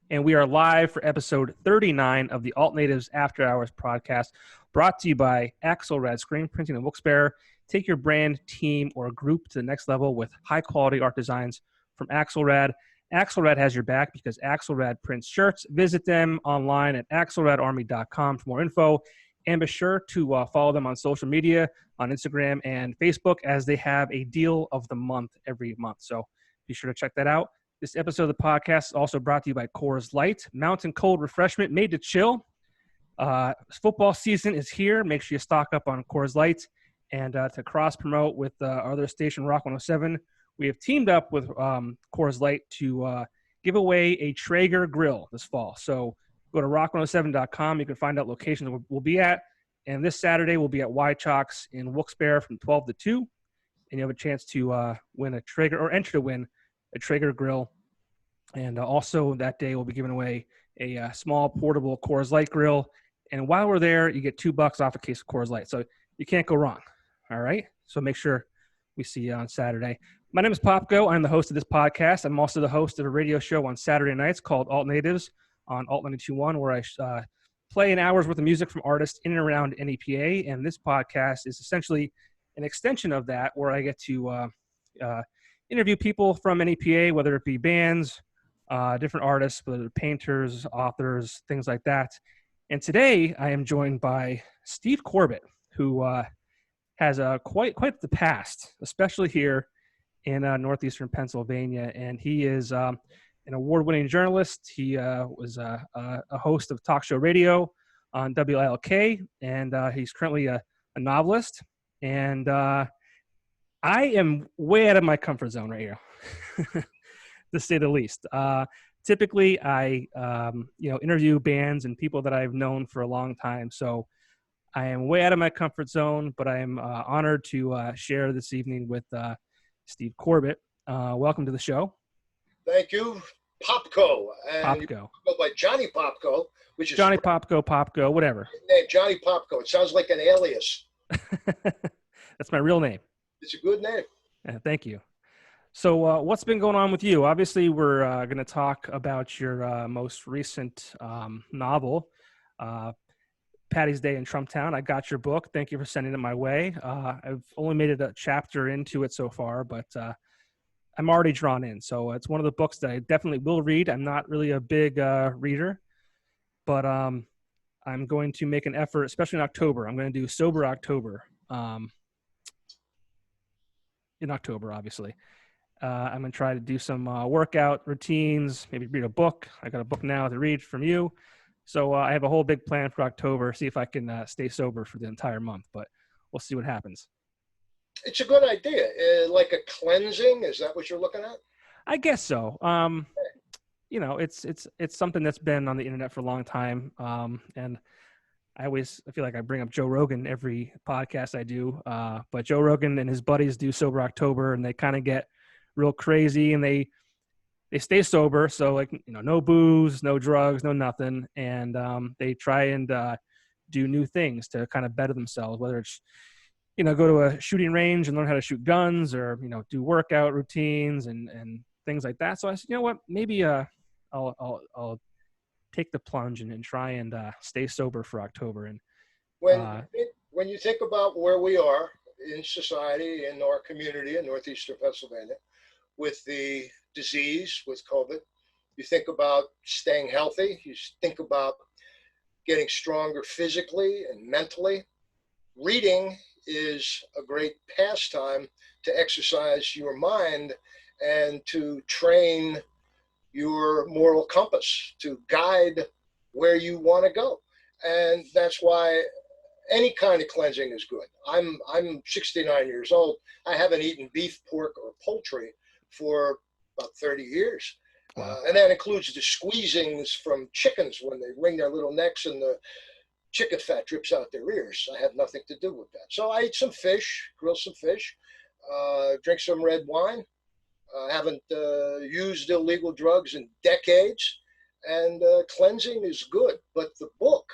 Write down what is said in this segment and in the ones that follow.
and we are live for episode 39 of the Alt Natives After Hours podcast, brought to you by Axelrad Screen Printing and Wilkes-Barre. Take your brand, team, or group to the next level with high-quality art designs from Axelrad. Axelrad has your back because Axelrad prints shirts. Visit them online at axelradarmy.com for more info, and be sure to follow them on social media, on Instagram and Facebook, as they have a deal of the month every month. So be sure to check that out. This episode of the podcast is also brought to you by Coors Light, mountain cold refreshment made to chill. Football season is here. Make sure you stock up on Coors Light. And to cross-promote with our other station, Rock 107, we have teamed up with Coors Light to give away a Traeger grill this fall. So go to rock107.com. You can find out locations we'll be at. And this Saturday, we'll be at Y Chalks in Wilkes-Barre from 12 to 2. And you have a chance to win a Traeger, or enter to win a Traeger grill. And also that day, we'll be giving away a small portable Coors Light grill. And while we're there, you get $2 off a case of Coors Light. So you can't go wrong. All right? So make sure we see you on Saturday. My name is Popko. I'm the host of this podcast. I'm also the host of a radio show on Saturday nights called Alt Natives on Alt 92.1, where I play an hour's worth of music from artists in and around NEPA. And this podcast is essentially an extension of that, where I get to interview people from NEPA, whether it be bands, different artists, whether they're painters, authors, things like that. And today I am joined by Steve Corbett, who has quite the past, especially here in northeastern Pennsylvania. And he is an award-winning journalist. He was a host of talk show radio on WILK, and he's currently a novelist. And I am way out of my comfort zone right here, to say the least. Typically, I interview bands and people that I've known for a long time. So I am way out of my comfort zone, but I am honored to share this evening with Steve Corbett. Welcome to the show. Thank you, Popko. And you Popko. go by Johnny Popko, which is Johnny Popko, whatever. name, Johnny Popko. It sounds like an alias. That's my real name. It's a good name. Thank you. So what's been going on with you? Obviously, we're going to talk about your most recent novel, Paddy's Day in Trumptown. I got your book. Thank you for sending it my way. I've only made it a chapter into it so far, but I'm already drawn in. So it's one of the books that I definitely will read. I'm not really a big reader, but I'm going to make an effort, especially in October. I'm going to do Sober October in October, obviously. I'm going to try to do some workout routines, maybe read a book. I got a book now to read from you. So I have a whole big plan for October, see if I can stay sober for the entire month, but we'll see what happens. It's a good idea. Like a cleansing, is that what you're looking at? I guess so. It's something that's been on the internet for a long time. And I feel like I bring up Joe Rogan every podcast I do. But Joe Rogan and his buddies do Sober October, and they kind of get real crazy, and they stay sober. So no booze, no drugs, no nothing. And they try and do new things to kind of better themselves, whether it's, go to a shooting range and learn how to shoot guns, or, do workout routines and things like that. So I said, you know what, maybe I'll take the plunge and try and stay sober for October. And when you think about where we are in society, in our community in northeastern Pennsylvania, with the disease, with COVID, you think about staying healthy, you think about getting stronger physically and mentally. Reading is a great pastime to exercise your mind and to train your moral compass, to guide where you want to go. And that's why any kind of cleansing is good. I'm 69 years old. I haven't eaten beef, pork, or poultry for about 30 years. Wow. And that includes the squeezings from chickens when they wring their little necks and the chicken fat drips out their ears. I had nothing to do with that. So I ate some fish, grilled some fish, drink some red wine. Haven't used illegal drugs in decades. And cleansing is good. But the book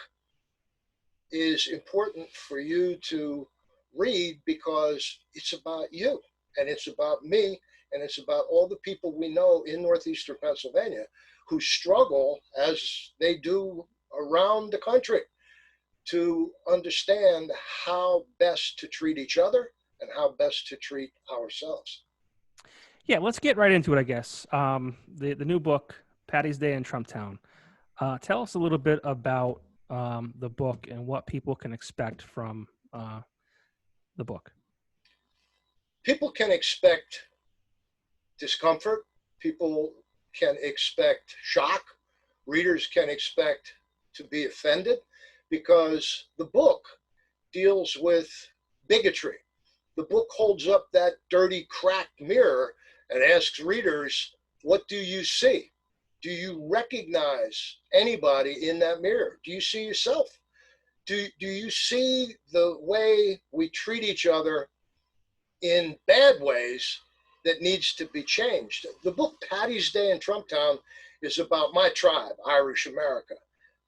is important for you to read because it's about you, and it's about me, and it's about all the people we know in northeastern Pennsylvania who struggle, as they do around the country, to understand how best to treat each other and how best to treat ourselves. Yeah, let's get right into it, I guess. The new book, Paddy's Day in Trumptown. Tell us a little bit about the book and what people can expect from the book. People can expect discomfort. People can expect shock. Readers can expect to be offended, because the book deals with bigotry. The book holds up that dirty, cracked mirror and asks readers, what do you see? Do you recognize anybody in that mirror? Do you see yourself? Do you see the way we treat each other in bad ways that needs to be changed? The book Paddy's Day in Trumptown is about my tribe, Irish America.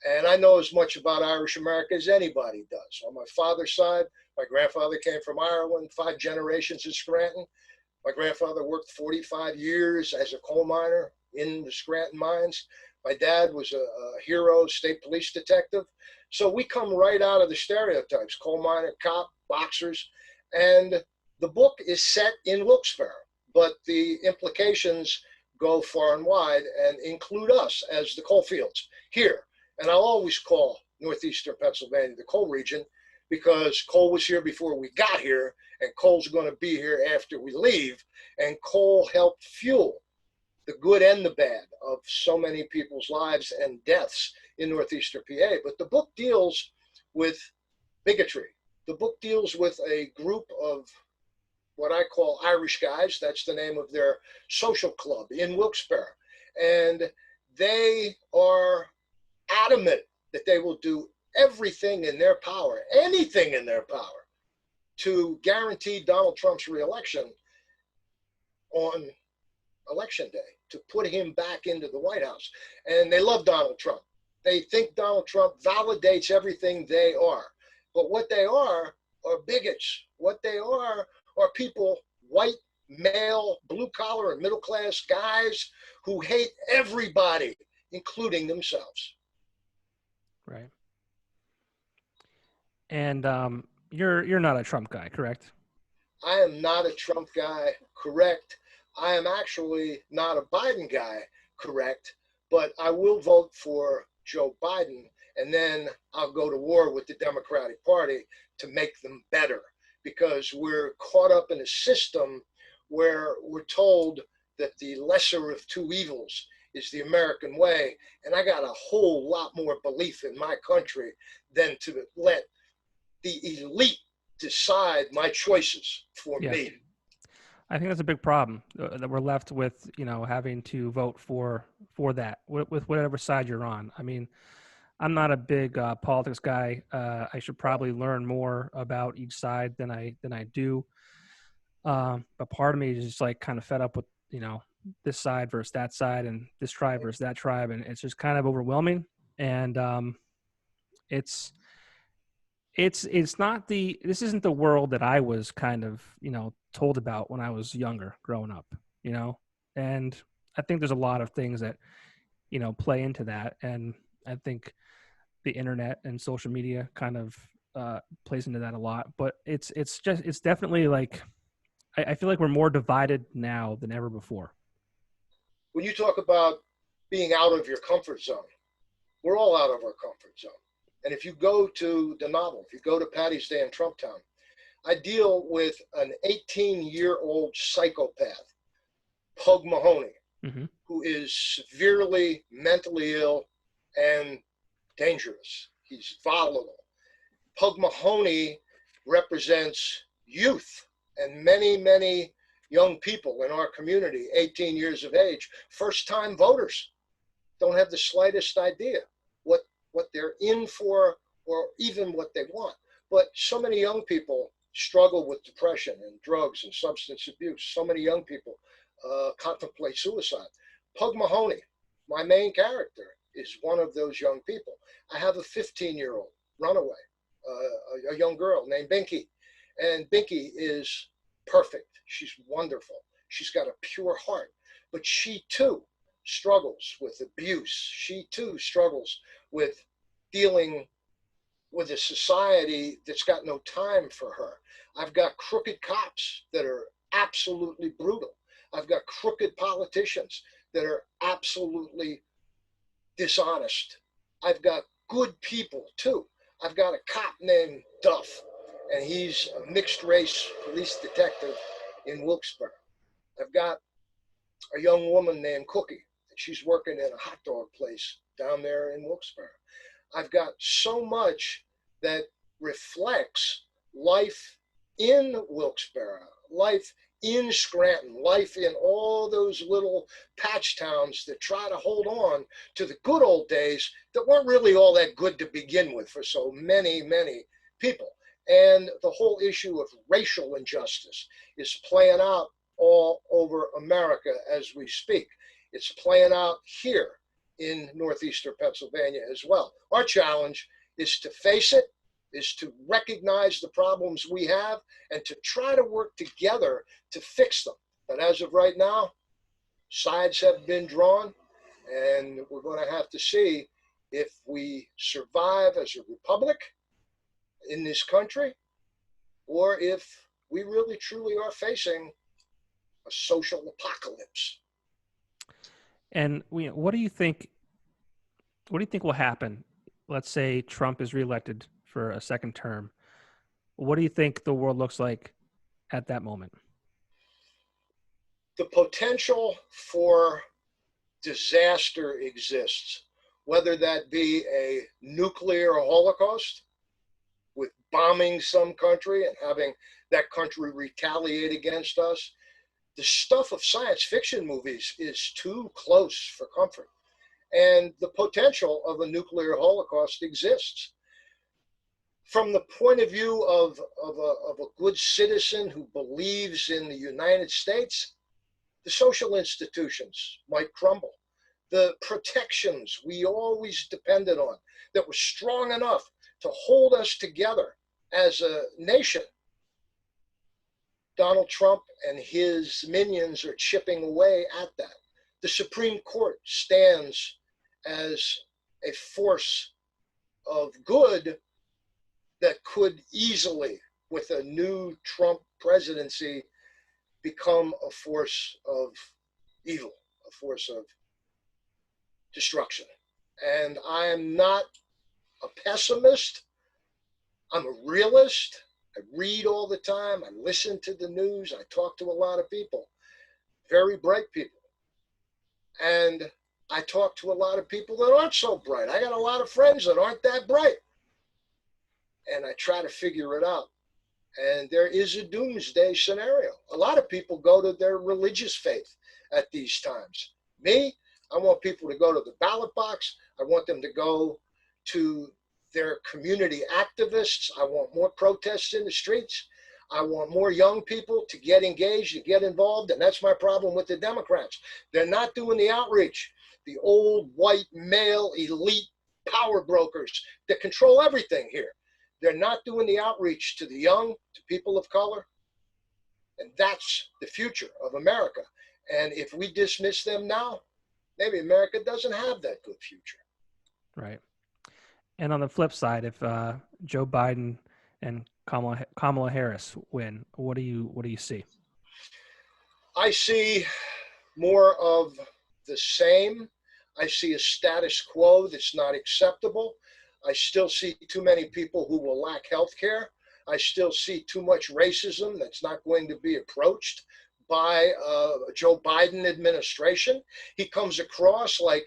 And I know as much about Irish America as anybody does. On my father's side, my grandfather came from Ireland, 5 generations in Scranton. My grandfather worked 45 years as a coal miner in the Scranton mines. My dad was a hero state police detective. So we come right out of the stereotypes: coal miner, cop, boxers. And the book is set in Wilkes-Barre, but the implications go far and wide and include us as the coal fields here. And I'll always call northeastern Pennsylvania the coal region, because coal was here before we got here, and coal's going to be here after we leave. And coal helped fuel the good and the bad of so many people's lives and deaths in northeastern PA. But the book deals with bigotry. The book deals with a group of what I call Irish guys. That's the name of their social club in Wilkes-Barre. And they are adamant that they will do everything in their power, anything in their power, to guarantee Donald Trump's reelection on election day, to put him back into the White House. And they love Donald Trump. They think Donald Trump validates everything they are. But what they are bigots. What they are people, white, male, blue-collar, and middle-class guys who hate everybody, including themselves. Right. And you're not a Trump guy, correct? I am not a Trump guy, correct. I am actually not a Biden guy, correct. But I will vote for Joe Biden, and then I'll go to war with the Democratic Party to make them better, because we're caught up in a system where we're told that the lesser of two evils is the American way. And I got a whole lot more belief in my country than to let the elite decide my choices for me. I think that's a big problem, that we're left with, having to vote for that with whatever side you're on. I mean, I'm not a big politics guy. I should probably learn more about each side than I do. But part of me is just like kind of fed up with, this side versus that side, and this tribe versus that tribe. And it's just kind of overwhelming. And this isn't the world that I was kind of, told about when I was younger growing up, and I think there's a lot of things that, play into that. And I think the internet and social media kind of plays into that a lot, but it's definitely like, I feel like we're more divided now than ever before. When you talk about being out of your comfort zone, we're all out of our comfort zone. And if you go to the novel, if you go to Paddy's Day in Trumptown, I deal with an 18-year-old psychopath, Pug Mahoney, who is severely mentally ill and dangerous. He's volatile. Pug Mahoney represents youth, and many, many young people in our community, 18 years of age, first-time voters, don't have the slightest idea what they're in for or even what they want. But so many young people struggle with depression and drugs and substance abuse. So many young people contemplate suicide. Pug Mahoney, my main character, is one of those young people. I have a 15-year-old runaway, a young girl named Binky. And Binky is perfect. She's wonderful. She's got a pure heart. But she, too, struggles with abuse. She too struggles with dealing with a society that's got no time for her. I've got crooked cops that are absolutely brutal. I've got crooked politicians that are absolutely dishonest. I've got good people too. I've got a cop named Duff, and he's a mixed race police detective in Wilkes-Barre. I've got a young woman named Cookie, and she's working in a hot dog place down there in Wilkes-Barre. I've got so much that reflects life in Wilkes-Barre, life in Scranton, life in all those little patch towns that try to hold on to the good old days that weren't really all that good to begin with for so many, many people. And the whole issue of racial injustice is playing out all over America as we speak. It's playing out here in northeastern Pennsylvania as well. Our challenge is to face it, is to recognize the problems we have, and to try to work together to fix them. But as of right now, sides have been drawn, and we're going to have to see if we survive as a republic in this country, or if we really truly are facing a social apocalypse. And what do you think? What do you think will happen? Let's say Trump is reelected for a second term. What do you think the world looks like at that moment? The potential for disaster exists, whether that be a nuclear holocaust with bombing some country and having that country retaliate against us. The stuff of science fiction movies is too close for comfort. And the potential of a nuclear holocaust exists. From the point of view of a good citizen who believes in the United States, the social institutions might crumble. The protections we always depended on that were strong enough to hold us together as a nation, Donald Trump and his minions are chipping away at that. The Supreme Court stands as a force of good that could easily, with a new Trump presidency, become a force of evil, a force of destruction. And I am not a pessimist. I'm a realist. I read all the time. I listen to the news. I talk to a lot of people, very bright people. And I talk to a lot of people that aren't so bright. I got a lot of friends that aren't that bright. And I try to figure it out. And there is a doomsday scenario. A lot of people go to their religious faith at these times. Me, I want people to go to the ballot box. I want them to go to their community activists. I want more protests in the streets. I want more young people to get engaged, to get involved. And that's my problem with the Democrats. They're not doing the outreach. The old white male elite power brokers that control everything here. They're not doing the outreach to the young, to people of color. And that's the future of America. And if we dismiss them now, maybe America doesn't have that good future. Right. And on the flip side, if Joe Biden and Kamala Harris win, what do you see? I see more of the same. I see a status quo that's not acceptable. I still see too many people who will lack health care. I still see too much racism that's not going to be approached by a Joe Biden administration. He comes across like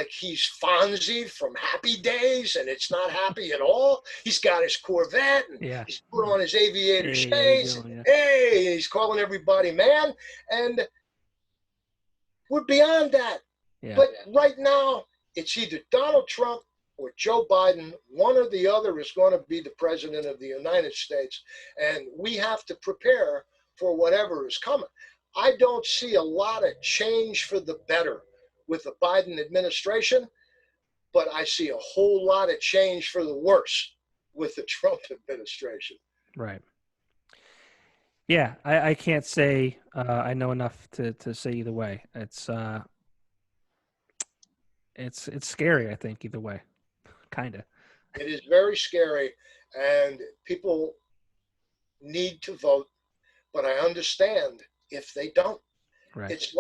he's Fonzie from Happy Days, and it's not happy at all. He's got his Corvette, and he's put on his aviator shades. Hey, he's calling everybody man, and we're beyond that. Yeah. But right now, it's either Donald Trump or Joe Biden. One or the other is going to be the president of the United States, and we have to prepare for whatever is coming. I don't see a lot of change for the better with the Biden administration, but I see a whole lot of change for the worse with the Trump administration. Right. Yeah, I can't say I know enough to say either way. It's It's scary, I think, either way, kind of. It is very scary, and people need to vote, but I understand if they don't. Right. It's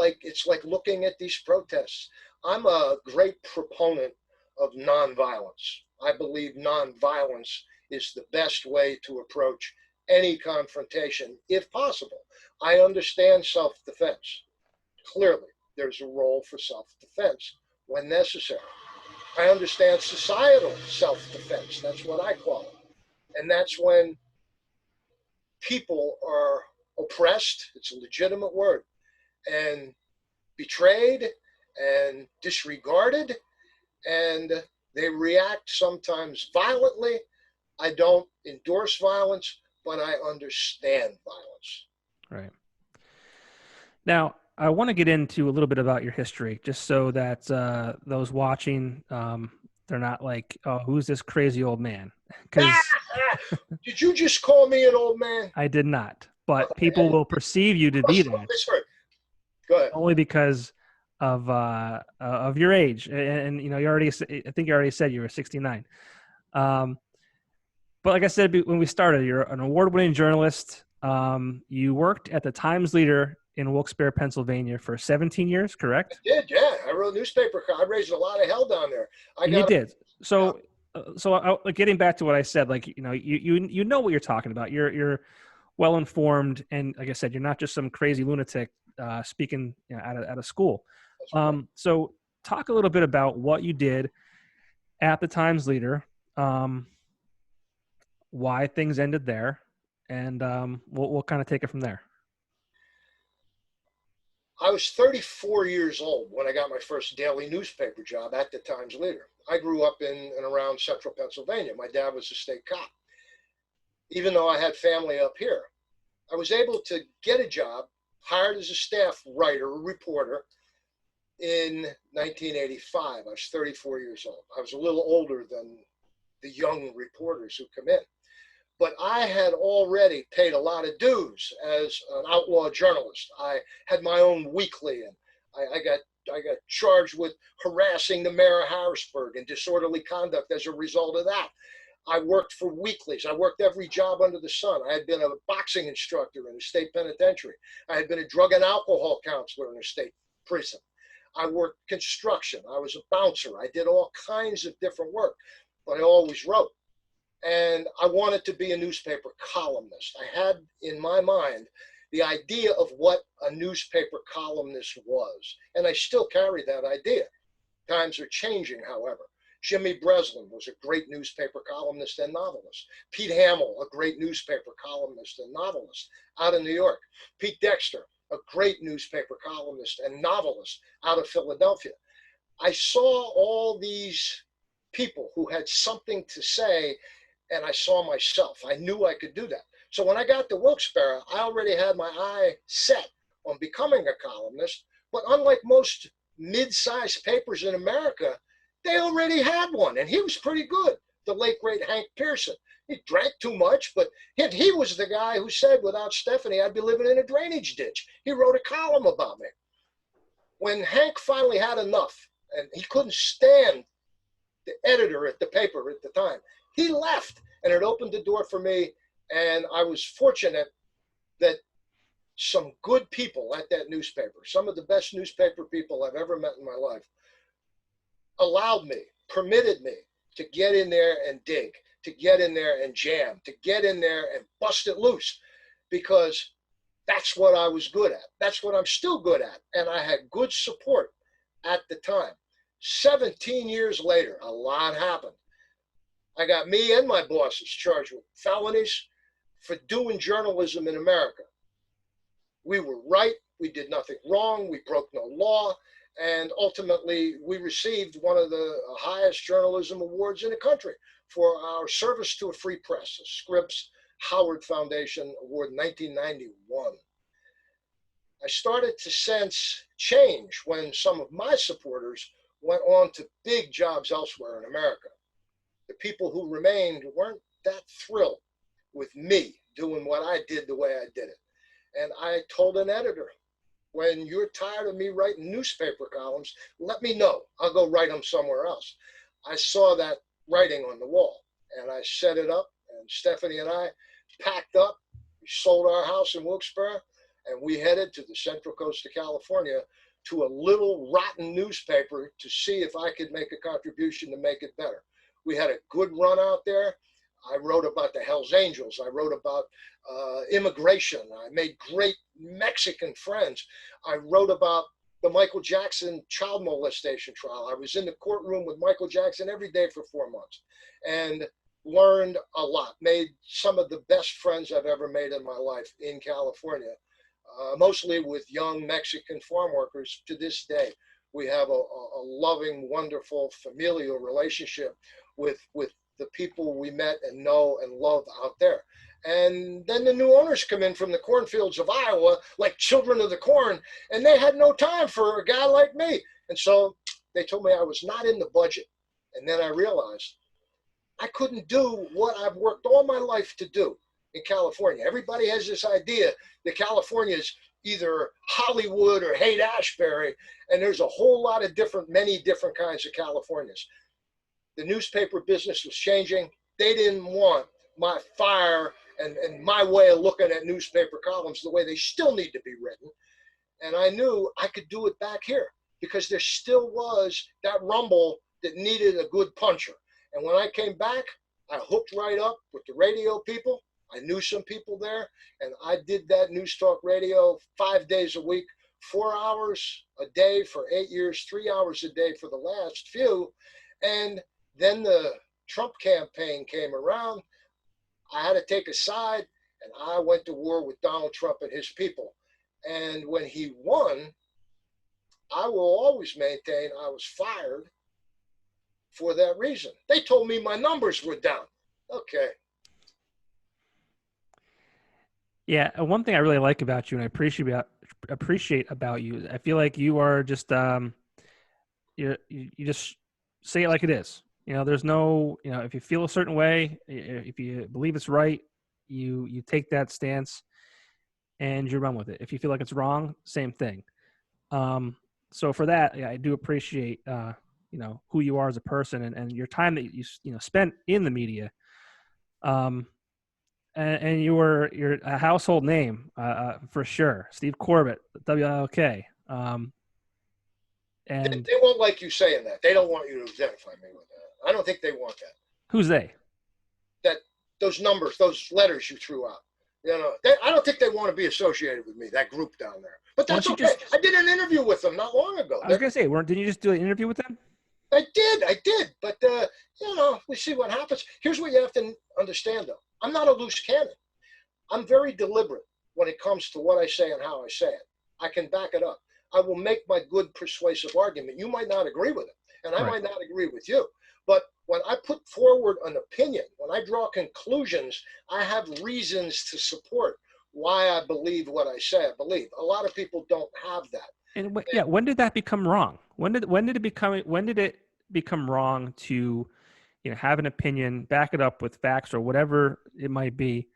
like looking at these protests. I'm a great proponent of nonviolence. I believe nonviolence is the best way to approach any confrontation, if possible. I understand self-defense. Clearly, there's a role for self-defense when necessary. I understand societal self-defense. That's what I call it. And that's when people are oppressed, it's a legitimate word, and betrayed and disregarded, and they react sometimes violently. I don't endorse violence, but I understand violence. Right. Now, I want to get into a little bit about your history, just so that those watching, they're not like, "Oh, who's this crazy old man?" Because Did you just call me an old man? I did not, but people will perceive you to be that Go ahead. only because of your age, and you know, I think you already said you were 69. But like I said when we started, you're an award-winning journalist. You worked at the Times Leader in Wilkes-Barre, Pennsylvania for 17 years, correct? I did, yeah. I wrote newspaper. I raised a lot of hell down there. You did. So, getting back to what I said, like, you know, you know what you're talking about. You're well informed, and like I said, you're not just some crazy lunatic speaking, you know, out of school. So, talk a little bit about what you did at the Times Leader, why things ended there, and we'll kind of take it from there. I was 34 years old when I got my first daily newspaper job at the Times Leader. I grew up in and around central Pennsylvania. My dad was a state cop. Even though I had family up here, I was able to get a job, hired as a staff writer, a reporter, in 1985. I was 34 years old. I was a little older than the young reporters who come in. But I had already paid a lot of dues as an outlaw journalist. I had my own weekly, and I got charged with harassing the mayor of Harrisburg and disorderly conduct as a result of that. I worked for weeklies. I worked every job under the sun. I had been a boxing instructor in a state penitentiary. I had been a drug and alcohol counselor in a state prison. I worked construction. I was a bouncer. I did all kinds of different work, but I always wrote. And I wanted to be a newspaper columnist. I had in my mind the idea of what a newspaper columnist was, and I still carry that idea. Times are changing, however. Jimmy Breslin was a great newspaper columnist and novelist. Pete Hamill, a great newspaper columnist and novelist out of New York. Pete Dexter, a great newspaper columnist and novelist out of Philadelphia. I saw all these people who had something to say, and I saw myself. I knew I could do that. So when I got to Wilkes-Barre, I already had my eye set on becoming a columnist. But unlike most mid-sized papers in America, they already had one, and he was pretty good, the late, great Hank Pearson. He drank too much, but he was the guy who said, without Stephanie, I'd be living in a drainage ditch. He wrote a column about me. When Hank finally had enough, and he couldn't stand the editor at the paper at the time, he left, and it opened the door for me, and I was fortunate that some good people at that newspaper, some of the best newspaper people I've ever met in my life, allowed me, permitted me to get in there and dig, to get in there and jam, to get in there and bust it loose, because that's what I was good at. That's what I'm still good at, and I had good support at the time. 17 years later, a lot happened. I got me and my bosses charged with felonies for doing journalism in America. We were right. We did nothing wrong. We broke no law. And ultimately, we received one of the highest journalism awards in the country for our service to a free press, the Scripps Howard Foundation Award in 1991. I started to sense change when some of my supporters went on to big jobs elsewhere in America. The people who remained weren't that thrilled with me doing what I did the way I did it. And I told an editor, when you're tired of me writing newspaper columns, let me know. I'll go write them somewhere else. I saw that writing on the wall, and I set it up, and Stephanie and I packed up. We sold our house in Wilkes-Barre, and we headed to the Central Coast of California to a little rotten newspaper to see if I could make a contribution to make it better. We had a good run out there. I wrote about the Hells Angels. I wrote about immigration. I made great Mexican friends. I wrote about the Michael Jackson child molestation trial. I was in the courtroom with Michael Jackson every day for 4 months and learned a lot, made some of the best friends I've ever made in my life in California, mostly with young Mexican farm workers. To this day, we have a loving, wonderful familial relationship with the people we met and know and love out there. And then the new owners come in from the cornfields of Iowa, like children of the corn, and they had no time for a guy like me. And so they told me I was not in the budget. And then I realized I couldn't do what I've worked all my life to do in California. Everybody has this idea that California is either Hollywood or Haight-Ashbury, and there's a whole lot of many different kinds of Californias. The newspaper business was changing. They didn't want my fire and my way of looking at newspaper columns the way they still need to be written. And I knew I could do it back here because there still was that rumble that needed a good puncher. And when I came back, I hooked right up with the radio people. I knew some people there, and I did that news talk radio 5 days a week, 4 hours a day for 8 years, 3 hours a day for the last few. And then the Trump campaign came around. I had to take a side, and I went to war with Donald Trump and his people. And when he won, I will always maintain I was fired for that reason. They told me my numbers were down. Okay. Yeah, one thing I really like about you and I appreciate about you, I feel like you are just you just say it like it is. You know, there's no, you know, if you feel a certain way, if you believe it's right, you take that stance and you run with it. If you feel like it's wrong, same thing. So for that, yeah, I do appreciate you know, who you are as a person and your time that you spent in the media. And you're a household name for sure. Steve Corbett, WILK. And they won't like you saying that. They don't want you to identify me with that. I don't think they want that. Who's they? Those numbers, those letters you threw out. You know, I don't think they want to be associated with me, that group down there. But that's okay. I did an interview with them not long ago. I was going to say, didn't you just do an interview with them? I did. But, you know, we see what happens. Here's what you have to understand, though. I'm not a loose cannon. I'm very deliberate when it comes to what I say and how I say it. I can back it up. I will make my good persuasive argument. You might not agree with it, and I might not agree with you. But when I put forward an opinion, when I draw conclusions, I have reasons to support why I believe what I say I believe. A lot of people don't have that. And when did that become wrong? When did it become wrong to, you know, have an opinion, back it up with facts or whatever it might be?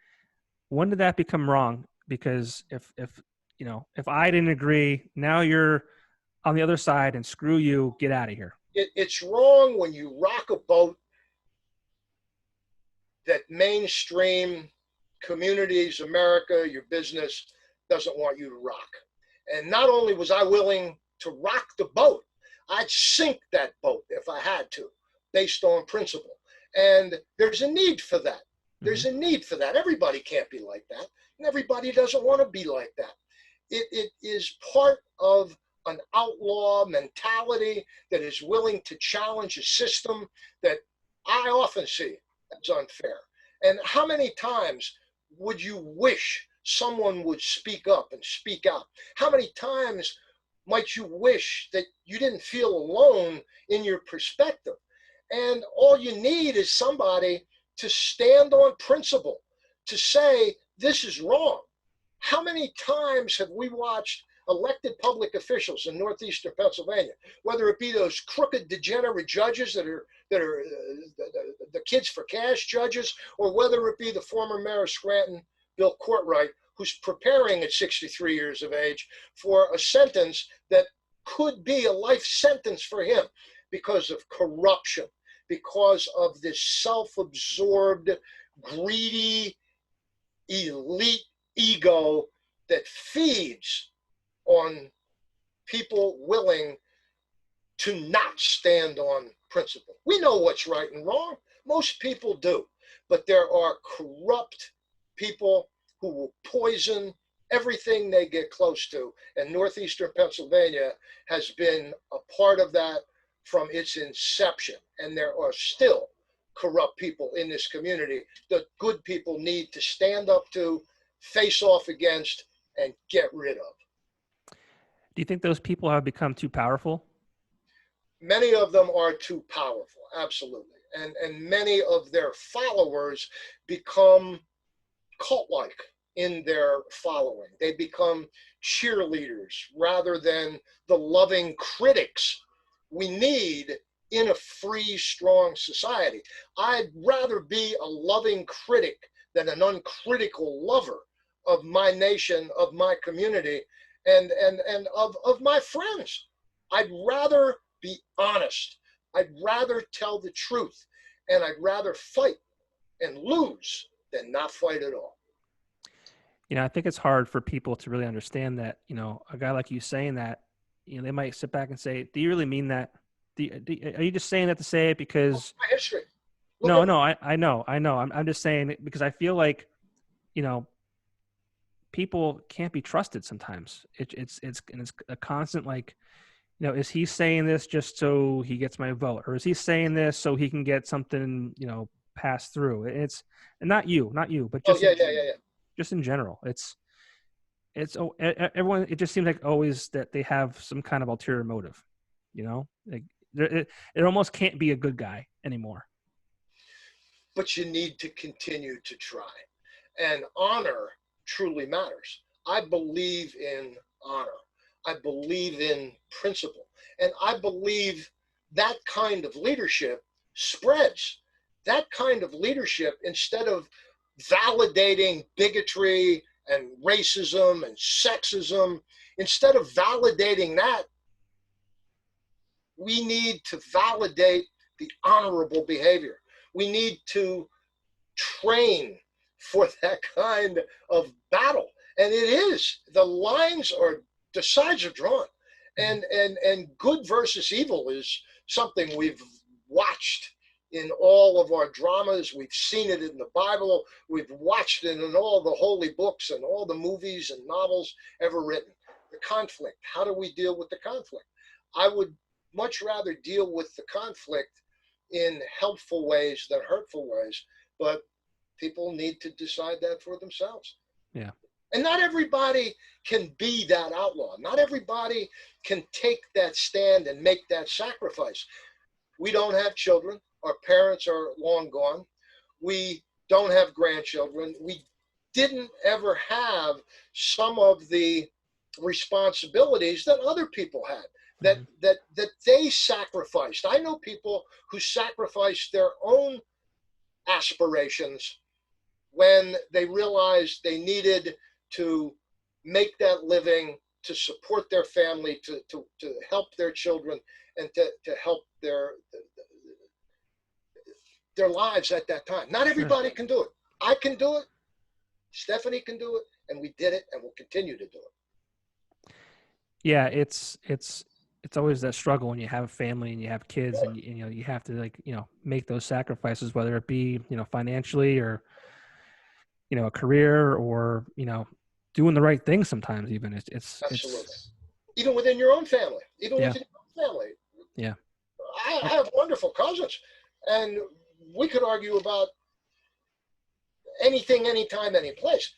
When did that become wrong? Because if I didn't agree, now you're on the other side and screw you, get out of here. It's wrong when you rock a boat that mainstream communities, America, your business doesn't want you to rock. And not only was I willing to rock the boat, I'd sink that boat if I had to, based on principle. And there's a need for that. There's a need for that. Everybody can't be like that. And everybody doesn't want to be like that. It is part of an outlaw mentality that is willing to challenge a system that I often see as unfair. And how many times would you wish someone would speak up and speak out? How many times might you wish that you didn't feel alone in your perspective? And all you need is somebody to stand on principle, to say, this is wrong. How many times have we watched elected public officials in northeastern Pennsylvania, whether it be those crooked, degenerate judges that are the kids for cash judges, or whether it be the former mayor of Scranton, Bill Courtright, who's preparing at 63 years of age for a sentence that could be a life sentence for him because of corruption, because of this self-absorbed, greedy, elite ego that feeds on people willing to not stand on principle. We know what's right and wrong. Most people do. But there are corrupt people who will poison everything they get close to. And northeastern Pennsylvania has been a part of that from its inception. And there are still corrupt people in this community that good people need to stand up to, face off against, and get rid of. Do you think those people have become too powerful? Many of them are too powerful, absolutely. And many of their followers become cult-like in their following. They become cheerleaders rather than the loving critics we need in a free, strong society. I'd rather be a loving critic than an uncritical lover of my nation, of my community, and of my friends. I'd rather be honest. I'd rather tell the truth, and I'd rather fight and lose than not fight at all. I think it's hard for people to really understand that, a guy like you saying that, they might sit back and say, do you really mean that? Are you just saying that to say it because my history? No, I know. I'm just saying it because I feel like, people can't be trusted sometimes. It's a constant, like, is he saying this just so he gets my vote, or is he saying this so he can get something, passed through? It's not you, but just just in general. It's everyone. It just seems like always that they have some kind of ulterior motive. Like it almost can't be a good guy anymore. But you need to continue to try, and honor truly matters. I believe in honor. I believe in principle. And I believe that kind of leadership spreads. That kind of leadership, instead of validating bigotry and racism and sexism, instead of validating that, we need to validate the honorable behavior. We need to train for that kind of battle. And it is. The lines are, the sides are drawn. And good versus evil is something we've watched in all of our dramas. We've seen it in the Bible. We've watched it in all the holy books and all the movies and novels ever written. The conflict. How do we deal with the conflict? I would much rather deal with the conflict in helpful ways than hurtful ways. But people need to decide that for themselves. Yeah. And not everybody can be that outlaw. Not everybody can take that stand and make that sacrifice. We don't have children. Our parents are long gone. We don't have grandchildren. We didn't ever have some of the responsibilities that other people had, that they sacrificed. I know people who sacrificed their own aspirations when they realized they needed to make that living, to support their family, to help their children, and to help their lives at that time. Not everybody can do it. I can do it. Stephanie can do it, and we did it, and we'll continue to do it. Yeah, it's always that struggle when you have a family and you have kids, and you have to make those sacrifices, whether it be financially or a career or doing the right thing sometimes. Even it's absolutely even within your own family, within your own family. Yeah, I have wonderful cousins, and we could argue about anything, anytime, any place.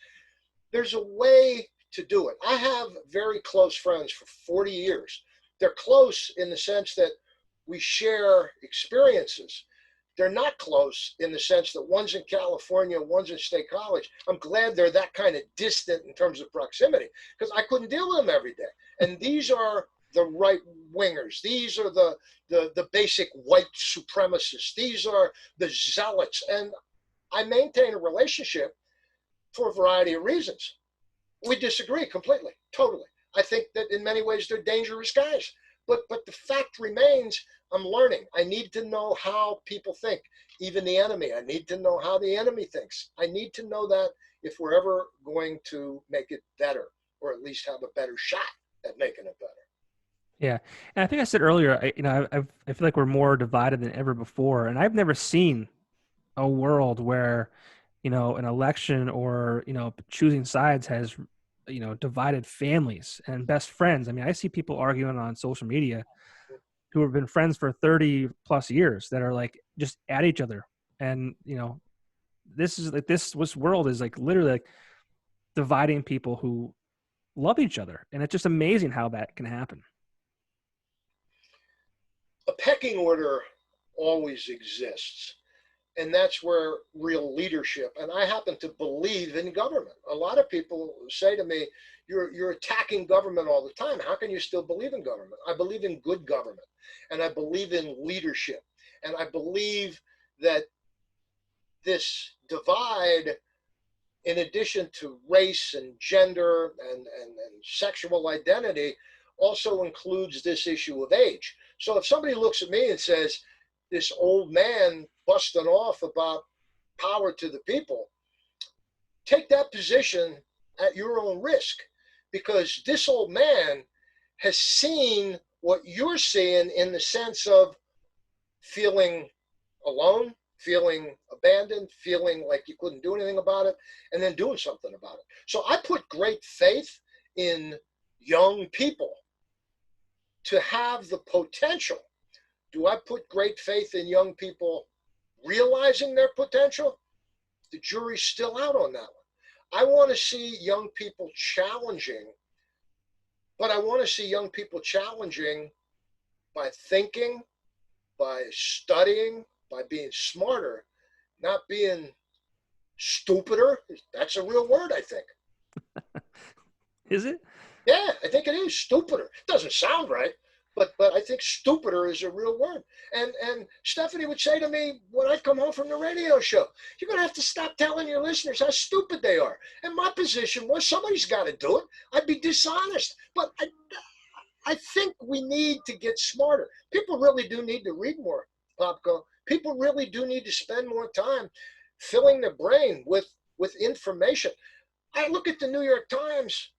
There's a way to do it. I have very close friends for 40 years. They're close in the sense that we share experiences. They're not close in the sense that one's in California, one's in State College. I'm glad they're that kind of distant in terms of proximity, because I couldn't deal with them every day. And these are the right wingers. These are the basic white supremacists. These are the zealots. And I maintain a relationship for a variety of reasons. We disagree completely, totally. I think that in many ways they're dangerous guys. But the fact remains, I'm learning. I need to know how people think, even the enemy. I need to know how the enemy thinks. I need to know that if we're ever going to make it better, or at least have a better shot at making it better. Yeah, and I think I said earlier, I feel like we're more divided than ever before, and I've never seen a world where, an election or choosing sides has, divided families and best friends. I mean, I see people arguing on social media who have been friends for 30 plus years that are like just at each other, and this world is like literally like dividing people who love each other, and it's just amazing how that can happen. A pecking order always exists. And that's where real leadership, and I happen to believe in government. A lot of people say to me, you're attacking government all the time. How can you still believe in government? I believe in good government, and I believe in leadership. And I believe that this divide, in addition to race and gender and sexual identity, also includes this issue of age. So if somebody looks at me and says, this old man busting off about power to the people, take that position at your own risk, because this old man has seen what you're seeing in the sense of feeling alone, feeling abandoned, feeling like you couldn't do anything about it, and then doing something about it. So I put great faith in young people to have the potential. Do I put great faith in young people realizing their potential? The jury's still out on that one. I want to see young people challenging, but I want to see young people challenging by thinking, by studying, by being smarter, not being stupider. That's a real word, I think. Is it? Yeah, I think it is stupider. It doesn't sound right, but I think stupider is a real word. And Stephanie would say to me when I'd come home from the radio show, you're going to have to stop telling your listeners how stupid they are. And my position was somebody's got to do it. I'd be dishonest. But I think we need to get smarter. People really do need to read more, Popko. People really do need to spend more time filling their brain with information. I look at the New York Times,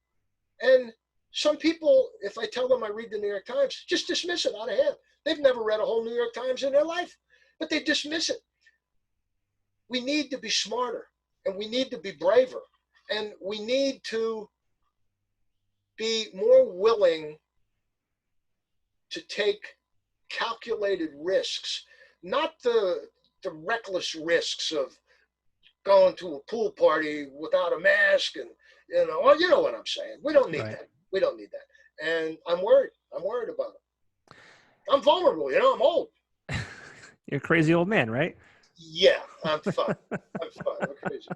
and some people, if I tell them I read the New York Times, just dismiss it out of hand. They've never read a whole New York Times in their life, but they dismiss it. We need to be smarter, and we need to be braver, and we need to be more willing to take calculated risks, not the reckless risks of going to a pool party without a mask and you know what I'm saying. We don't need that. We don't need that. And I'm worried. I'm worried about it. I'm vulnerable. I'm old. You're a crazy old man, right? Yeah, I'm fine. I'm fine. I'm crazy.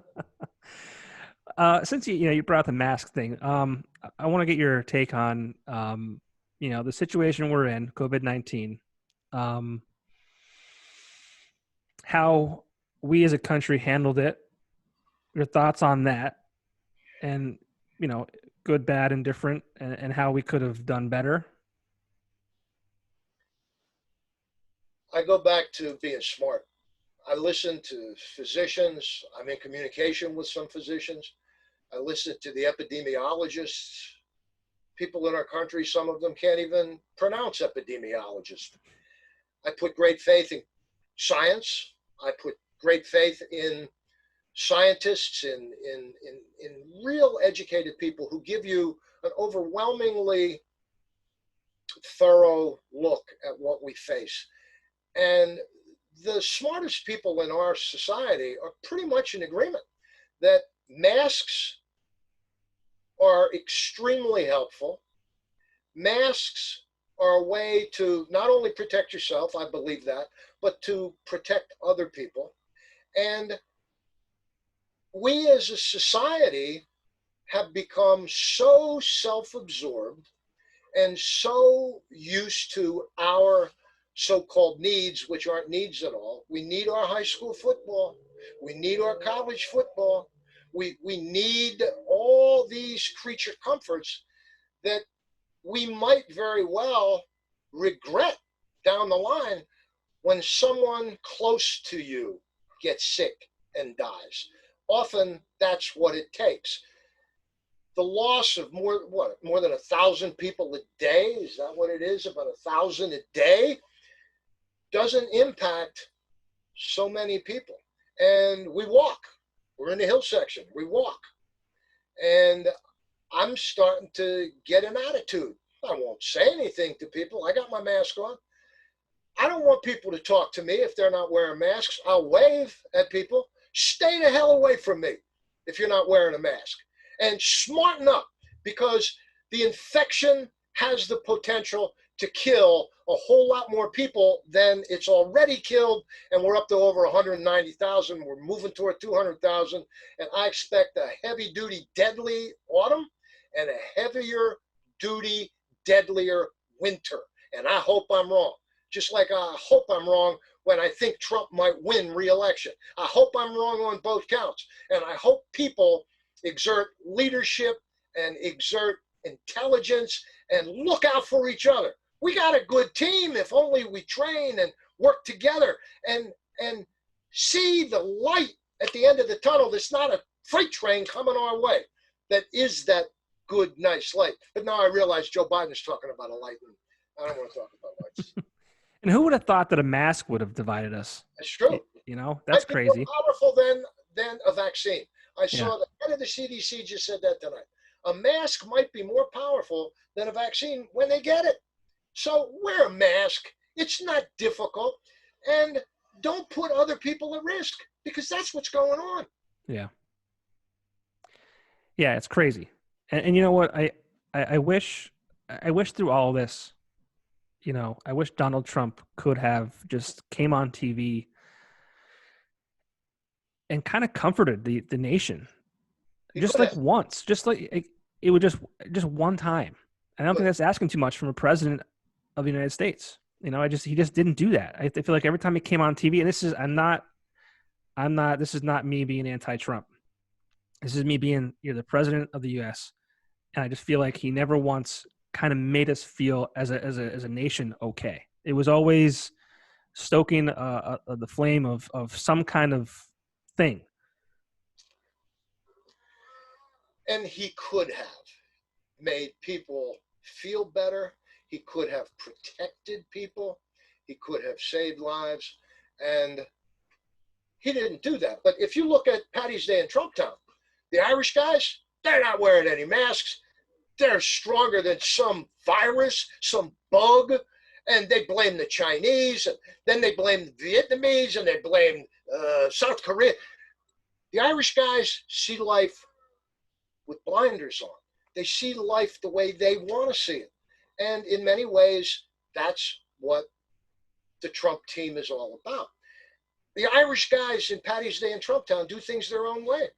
Since you brought up the mask thing, I want to get your take on the situation we're in, COVID-19, how we as a country handled it. Your thoughts on that, and good, bad, and different, and how we could have done better. I go back to being smart. I listen to physicians. I'm in communication with some physicians. I listen to the epidemiologists. People in our country, some of them can't even pronounce epidemiologist. I put great faith in science. I put great faith in scientists, in real educated people who give you an overwhelmingly thorough look at what we face. And the smartest people in our society are pretty much in agreement that masks are extremely helpful. Masks are a way to not only protect yourself, I believe that, but to protect other people. And we as a society have become so self-absorbed and so used to our so-called needs, which aren't needs at all. We need our high school football. We need our college football. We need all all these creature comforts that we might very well regret down the line when someone close to you gets sick and dies. Often that's what it takes. The loss of more than 1,000 people a day, is that what it is? About 1,000 a day, doesn't impact so many people. And we walk. We're in the hill section. We walk. And I'm starting to get an attitude. I won't say anything to people. I got my mask on. I don't want people to talk to me if they're not wearing masks. I'll wave at people. Stay the hell away from me if you're not wearing a mask. And smarten up, because the infection has the potential to kill a whole lot more people than it's already killed. And we're up to over 190,000. We're moving toward 200,000. And I expect a heavy duty, deadly autumn and a heavier duty, deadlier winter. And I hope I'm wrong. Just like I hope I'm wrong when I think Trump might win re-election. I hope I'm wrong on both counts. And I hope people exert leadership and exert intelligence and look out for each other. We got a good team if only we train and work together and see the light at the end of the tunnel. There's not a freight train coming our way that is that good, nice light. But now I realize Joe Biden's talking about a light, and I don't want to talk about lights. And who would have thought that a mask would have divided us? That's true. You know, that's crazy. More powerful than a vaccine. I saw the head of the CDC just said that tonight. A mask might be more powerful than a vaccine when they get it. So wear a mask. It's not difficult. And don't put other people at risk, because that's what's going on. Yeah. Yeah, it's crazy. And you know what? I wish through all this, you know, I wish Donald Trump could have just came on TV and kind of comforted the nation, just like once, just like it would just one time. And I don't think that's asking too much from a president of the United States. You know, he just didn't do that. I feel like every time he came on TV, and this is not me being anti-Trump. This is me being, you're the president of the U.S. And I just feel like he never once kind of made us feel as a nation okay. It was always stoking the flame of some kind of thing. And he could have made people feel better. He could have protected people. He could have saved lives. And he didn't do that. But if you look at Paddy's Day in Trumptown, the Irish guys, they're not wearing any masks. They're stronger than some virus, some bug. And they blame the Chinese, and then they blame the Vietnamese, and they blame South Korea. The Irish guys see life with blinders on. They see life the way they want to see it. And in many ways, that's what the Trump team is all about. The Irish guys in Paddy's Day in Trumptown do things their own way.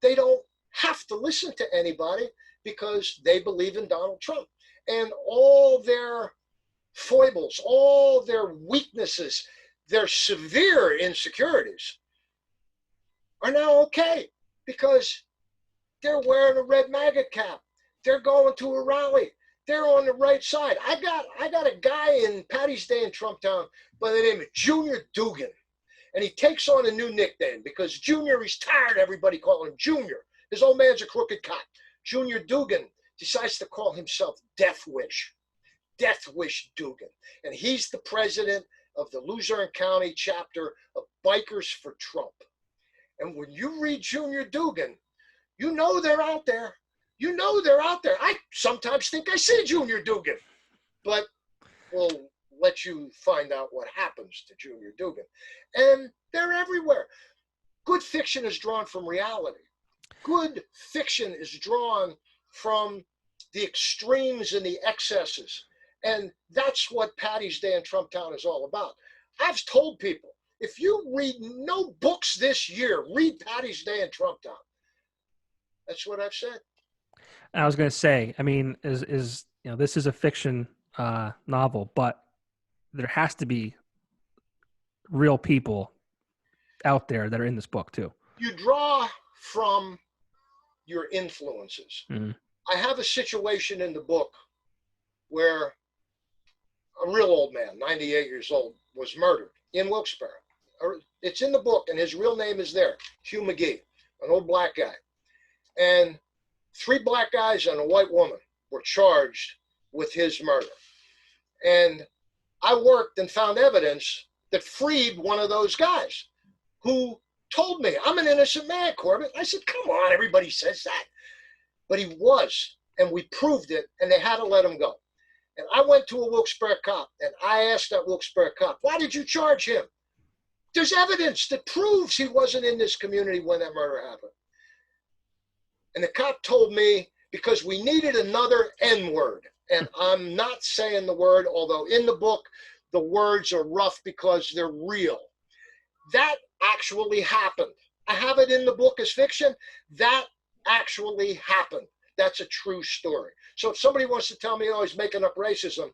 They don't have to listen to anybody because they believe in Donald Trump. And all their foibles, all their weaknesses, their severe insecurities are now okay because they're wearing a red MAGA cap. They're going to a rally. They're on the right side. I got a guy in Paddy's Day in Trumptown by the name of Junior Dugan. And he takes on a new nickname because Junior, he's tired of everybody calling him Junior. His old man's a crooked cop. Junior Dugan decides to call himself Death Wish. Death Wish Dugan. And he's the president of the Luzerne County chapter of Bikers for Trump. And when you read Junior Dugan, you know they're out there. You know they're out there. I sometimes think I see Junior Dugan, but we'll let you find out what happens to Junior Dugan. And they're everywhere. Good fiction is drawn from reality. Good fiction is drawn from the extremes and the excesses. And that's what Paddy's Day in Trumptown is all about. I've told people, if you read no books this year, read Paddy's Day in Trumptown. That's what I've said. I was going to say, I mean, is you know, this is a fiction novel, but there has to be real people out there that are in this book too. You draw from your influences. Mm. I have a situation in the book where a real old man, 98 years old, was murdered in Wilkes-Barre. It's in the book, and his real name is there, Hugh McGee, an old black guy. And 3 black guys and a white woman were charged with his murder. And I worked and found evidence that freed one of those guys who told me, I'm an innocent man, Corbett. I said, come on, everybody says that. But he was, and we proved it, and they had to let him go. And I went to a Wilkes-Barre cop, and I asked that Wilkes-Barre cop, why did you charge him? There's evidence that proves he wasn't in this community when that murder happened. And the cop told me, because we needed another N-word. And I'm not saying the word, although in the book, the words are rough because they're real. That actually happened. I have it in the book as fiction. That actually happened. That's a true story. So if somebody wants to tell me, oh, he's making up racism,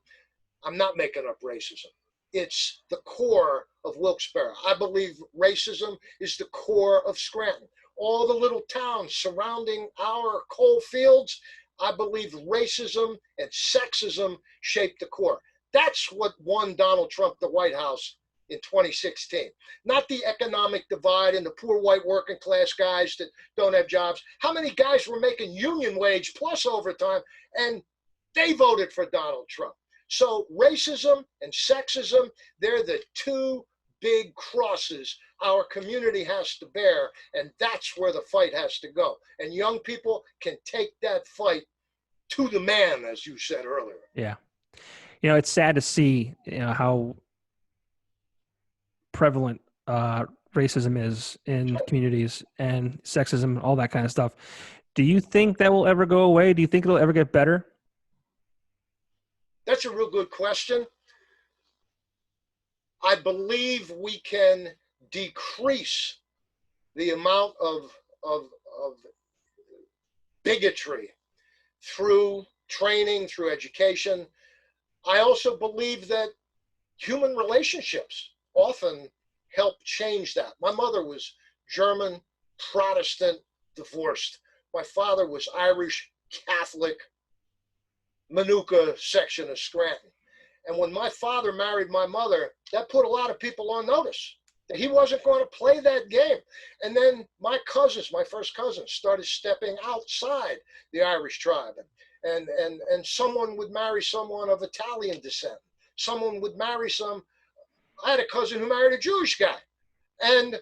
I'm not making up racism. It's the core of Wilkes-Barre. I believe racism is the core of Scranton. All the little towns surrounding our coal fields, I believe racism and sexism shaped the core. That's what won Donald Trump the White House in 2016. Not the economic divide and the poor white working class guys that don't have jobs. How many guys were making union wage plus overtime, and they voted for Donald Trump? So racism and sexism, they're the 2 big crosses our community has to bear, and that's where the fight has to go. And young people can take that fight to the man, as you said earlier. Yeah. It's sad to see, how prevalent racism is in communities, and sexism, all that kind of stuff. Do you think that will ever go away? Do you think it'll ever get better? That's a real good question. I believe we can decrease the amount of bigotry through training, through education. I also believe that human relationships often help change that. My mother was German, Protestant, divorced. My father was Irish, Catholic, Manuka section of Scranton. And when my father married my mother, that put a lot of people on notice that he wasn't going to play that game. And then my cousins, my first cousins, started stepping outside the Irish tribe. And someone would marry someone of Italian descent. Someone would marry I had a cousin who married a Jewish guy. And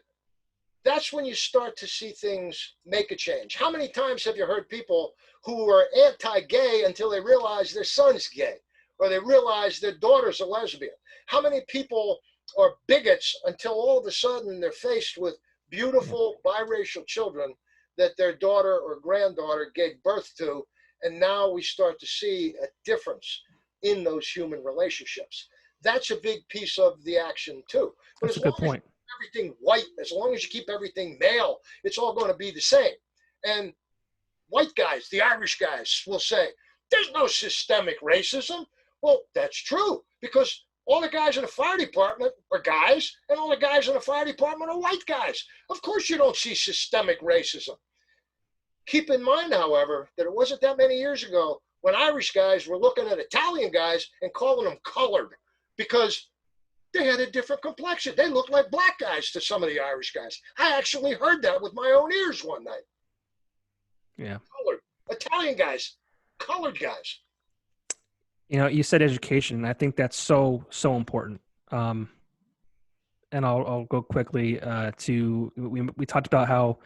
that's when you start to see things make a change. How many times have you heard people who were anti-gay until they realize their son's gay, or they realize their daughter's a lesbian? How many people are bigots until all of a sudden they're faced with beautiful biracial children that their daughter or granddaughter gave birth to, and now we start to see a difference in those human relationships? That's a big piece of the action too. But that's a good point. Everything white, as long as you keep everything male, it's all going to be the same. And white guys, the Irish guys, will say, there's no systemic racism. Well, that's true, because all the guys in the fire department are guys, and all the guys in the fire department are white guys. Of course you don't see systemic racism. Keep in mind, however, that it wasn't that many years ago when Irish guys were looking at Italian guys and calling them colored because they had a different complexion. They looked like black guys to some of the Irish guys. I actually heard that with my own ears one night. Yeah. Colored. Italian guys, colored guys. You said education. I think that's so important. And I'll go quickly to we talked about how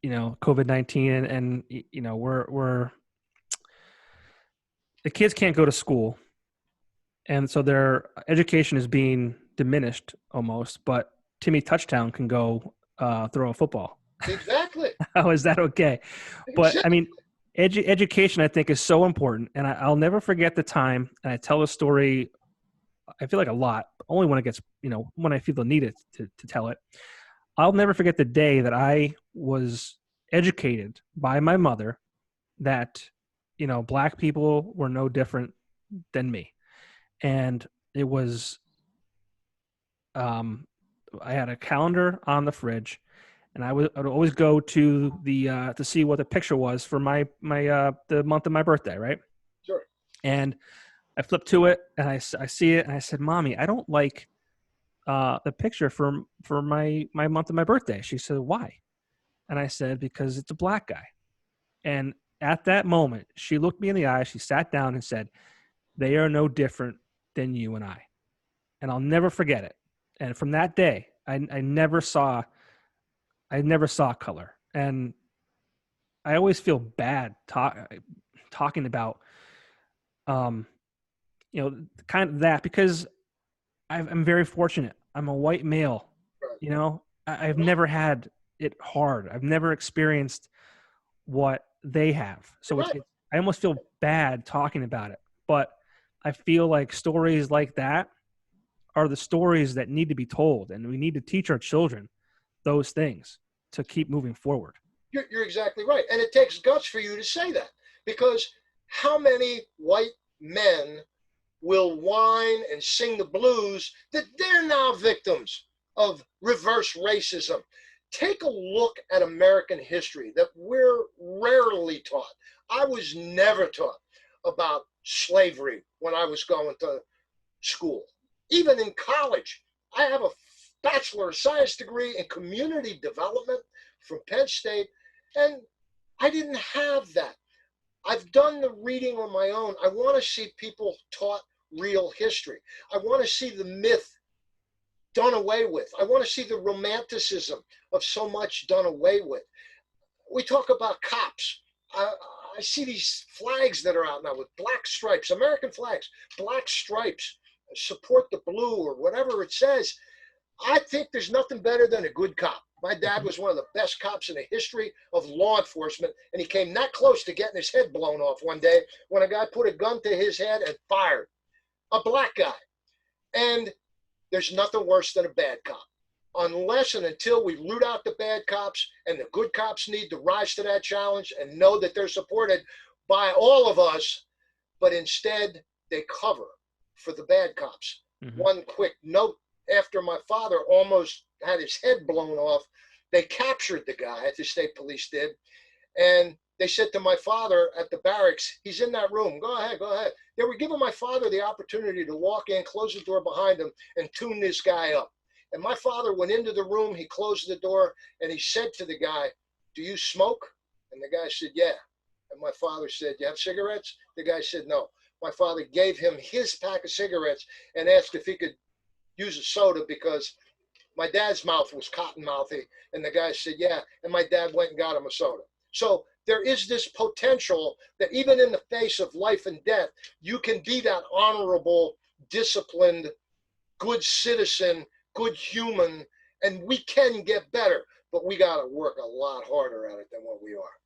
COVID-19 and we're the kids can't go to school, and so their education is being diminished almost. But Timmy Touchdown can go throw a football. Exactly. How is that okay? But I mean, education I think is so important, and I'll never forget the time. And I tell a story. I feel like a lot, only when it gets when I feel the need to tell it. I'll never forget the day that I was educated by my mother that, black people were no different than me. And it was, I had a calendar on the fridge, and I would always go to the to see what the picture was for the month of my birthday, right? Sure. And I flipped to it, and I see it, and I said, "Mommy, I don't like the picture for my month of my birthday." She said, "Why?" And I said, "Because it's a black guy." And at that moment, she looked me in the eye. She sat down and said, "They are no different than you and I." And I'll never forget it. And from that day, I never saw color. And I always feel bad talking about, um, kind of that, because I'm very fortunate. I'm a white male. Right. I've never had it hard. I've never experienced what they have. So Right. I almost feel bad talking about it. But I feel like stories like that are the stories that need to be told, and we need to teach our children those things to keep moving forward. You're exactly right. And it takes guts for you to say that, because how many white men will whine and sing the blues that they're now victims of reverse racism? Take a look at American history that we're rarely taught. I was never taught about slavery when I was going to school. Even in college, I have a Bachelor of Science degree in community development from Penn State, and I didn't have that. I've done the reading on my own. I want to see people taught real history. I want to see the myth done away with. I want to see the romanticism of so much done away with. We talk about cops. I see these flags that are out now with black stripes, American flags, black stripes, support the blue or whatever it says. I think there's nothing better than a good cop. My dad was one of the best cops in the history of law enforcement, and he came that close to getting his head blown off one day when a guy put a gun to his head and fired. A black guy. And there's nothing worse than a bad cop. Unless and until we root out the bad cops, and the good cops need to rise to that challenge and know that they're supported by all of us, but instead they cover for the bad cops. Mm-hmm. One quick note: after my father almost had his head blown off, they captured the guy, the state police did, and they said to my father at the barracks, "He's in that room. Go ahead, go ahead." They were giving my father the opportunity to walk in, close the door behind him, and tune this guy up. And my father went into the room, he closed the door, and he said to the guy, "Do you smoke?" And the guy said, "Yeah." And my father said, "You have cigarettes?" The guy said, "No." My father gave him his pack of cigarettes and asked if he could use a soda, because my dad's mouth was cotton mouthy. And the guy said, "Yeah." And my dad went and got him a soda. So there is this potential that even in the face of life and death, you can be that honorable, disciplined, good citizen, good human, and we can get better, but we got to work a lot harder at it than what we are.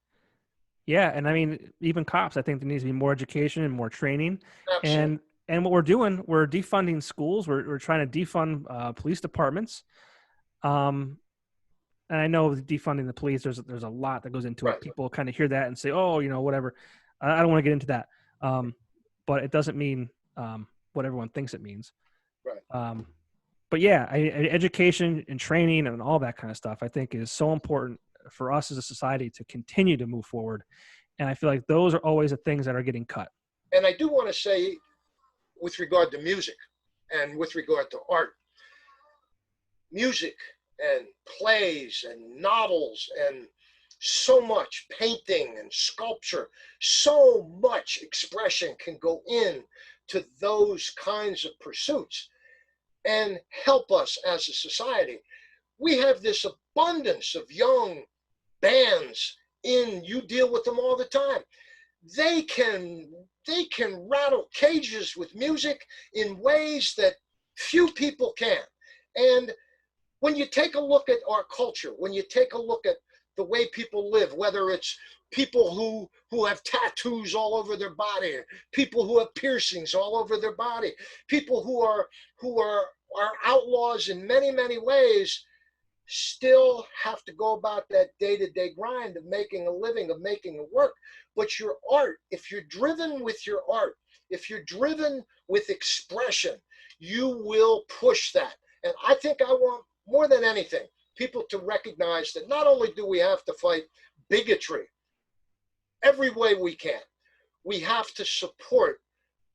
Yeah, and I mean, even cops, I think there needs to be more education and more training. Absolutely. And what we're doing, we're defunding schools. We're trying to defund police departments. And I know defunding the police, there's a lot that goes into it. People kind of hear that and say, "Oh, whatever." I don't want to get into that. But it doesn't mean what everyone thinks it means. Right. But yeah, education and training and all that kind of stuff, I think, is so important for us as a society to continue to move forward. And I feel like those are always the things that are getting cut. And I do want to say, with regard to music and with regard to art, music and plays and novels and so much painting and sculpture, so much expression can go in to those kinds of pursuits and help us as a society. We have this abundance of young bands you deal with them all the time. They can rattle cages with music in ways that few people can. And when you take a look at our culture, when you take a look at the way people live, whether it's people who have tattoos all over their body, people who have piercings all over their body, people who are outlaws in many, many ways, still have to go about that day-to-day grind of making a living, of making it work. But your art, if you're driven with your art, if you're driven with expression, you will push that. And I think I want, more than anything, people to recognize that not only do we have to fight bigotry every way we can, we have to support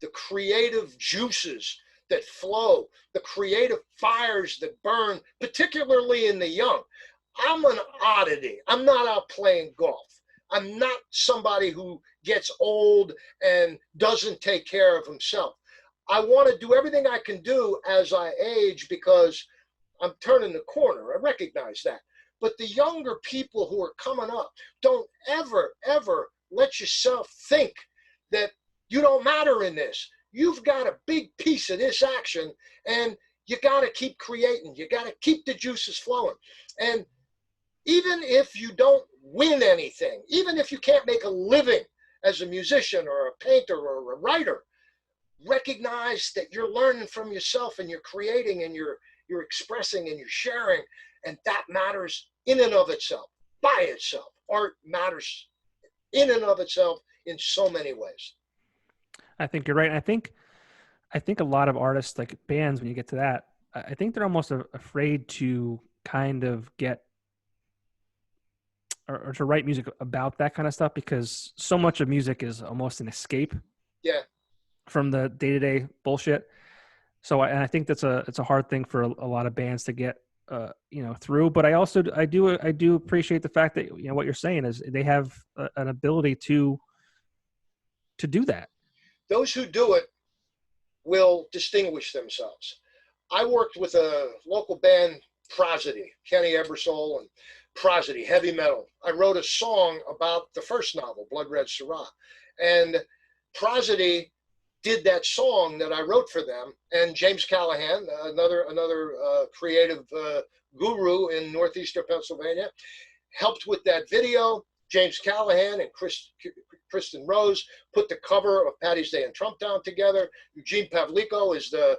the creative juices that flow, the creative fires that burn, particularly in the young. I'm an oddity. I'm not out playing golf. I'm not somebody who gets old and doesn't take care of himself. I want to do everything I can do as I age because I'm turning the corner. I recognize that. But the younger people who are coming up, don't ever, ever let yourself think that you don't matter in this. You've got a big piece of this action, and you got to keep creating. You got to keep the juices flowing. And even if you don't win anything, even if you can't make a living as a musician or a painter or a writer, recognize that you're learning from yourself and you're creating and you're expressing and you're sharing, and that matters in and of itself, by itself. Art matters in and of itself in so many ways. I think you're right. I think a lot of artists, like bands, when you get to that, I think they're almost afraid to kind of get or to write music about that kind of stuff, because so much of music is almost an escape from the day-to-day bullshit. So I think it's a hard thing for a lot of bands to get through. But I do appreciate the fact that what you're saying is they have an ability to do that. Those who do it will distinguish themselves. I worked with a local band, Prosody, Kenny Ebersole and Prosody, heavy metal. I wrote a song about the first novel, Blood Red Syrah, and Prosody did that song that I wrote for them. And James Callahan, another creative guru in northeastern Pennsylvania, helped with that video. James Callahan and Kristen Rose put the cover of Paddy's Day in Trumptown together. Eugene Pavlico is the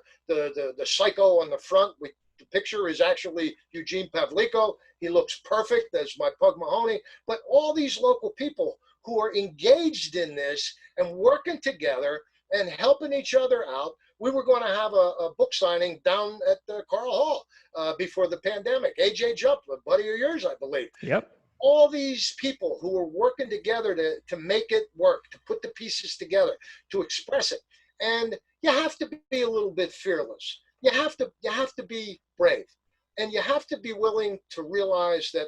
psycho on the front. The picture is actually Eugene Pavlico. He looks perfect as my Pug Mahoney. But all these local people who are engaged in this and working together and helping each other out. We were going to have a book signing down at Carl Hall before the pandemic. AJ Jump, a buddy of yours, I believe. Yep. All these people who are working together to make it work, to put the pieces together, to express it. And you have to be a little bit fearless. You have to be brave. And you have to be willing to realize that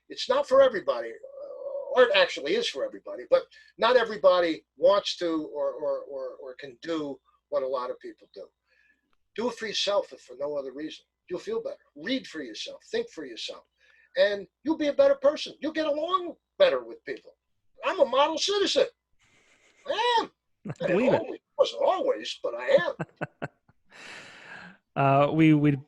it's not for everybody. Art actually is for everybody, but not everybody wants to or can do what a lot of people do. Do it for yourself if for no other reason. You'll feel better. Read for yourself. Think for yourself. And you'll be a better person. You'll get along better with people. I'm a model citizen. I am. I believe it. Wasn't always, but I am. We'd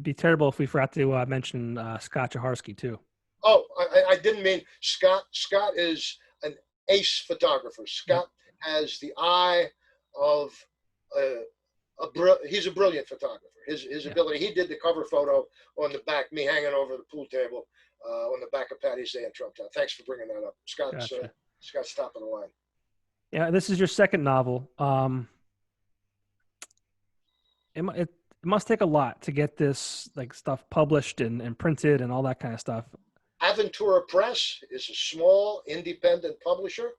be terrible if we forgot to mention Scott Jaharski too. Oh, I didn't mean Scott. Scott is an ace photographer. Scott has the eye of he's a brilliant photographer. His ability. He did the cover photo on the back, me hanging over the pool table on the back of Paddy's Day in Trumptown. Thanks for bringing that up. Scott's top of the line. Yeah, this is your second novel. It must take a lot to get this stuff published and printed and all that kind of stuff. Aventura Press is a small independent publisher,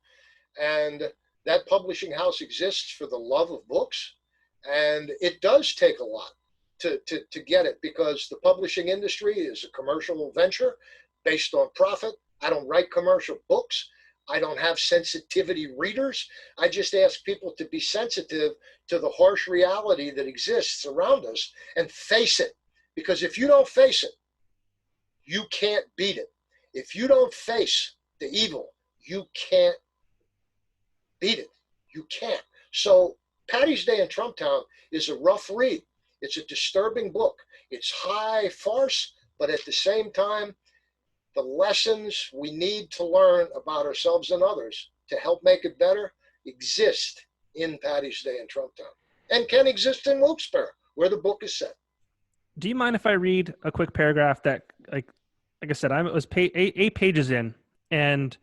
and that publishing house exists for the love of books. And it does take a lot to get it, because the publishing industry is a commercial venture based on profit. I don't write commercial books. I don't have sensitivity readers. I just ask people to be sensitive to the harsh reality that exists around us and face it. Because if you don't face it, you can't beat it. If you don't face the evil, you can't beat it. You can't. So Paddy's Day in Trumptown is a rough read. It's a disturbing book. It's high farce, but at the same time, the lessons we need to learn about ourselves and others to help make it better exist in Paddy's Day in Trumptown, and can exist in Wilkes-Barre, where the book is set. Do you mind if I read a quick paragraph that, like I said, I was 8 pages in, and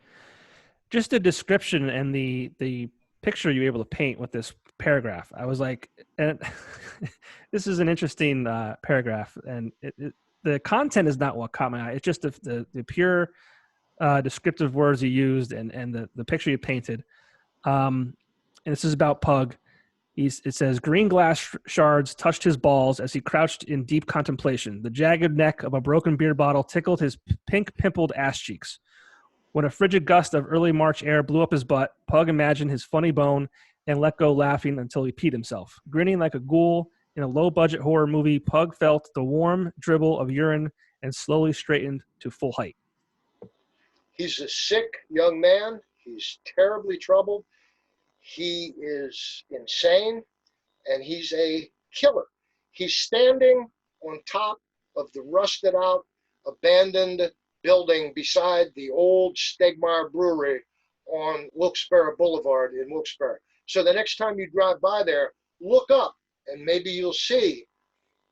just the description and the picture you were able to paint with this paragraph, I was like, and this is an interesting paragraph, and the content is not what caught my eye. It's just the pure descriptive words you used and the picture you painted. And this is about Pug. It says, green glass shards touched his balls as he crouched in deep contemplation. The jagged neck of a broken beer bottle tickled his pink pimpled ass cheeks. When a frigid gust of early March air blew up his butt, Pug imagined his funny bone and let go laughing until he peed himself. Grinning like a ghoul in a low-budget horror movie, Pug felt the warm dribble of urine and slowly straightened to full height. He's a sick young man. He's terribly troubled. He is insane, and he's a killer. He's standing on top of the rusted out, abandoned building beside the old Stegmaier Brewery on Wilkes-Barre Boulevard in Wilkes-Barre. So the next time you drive by there, look up, and maybe you'll see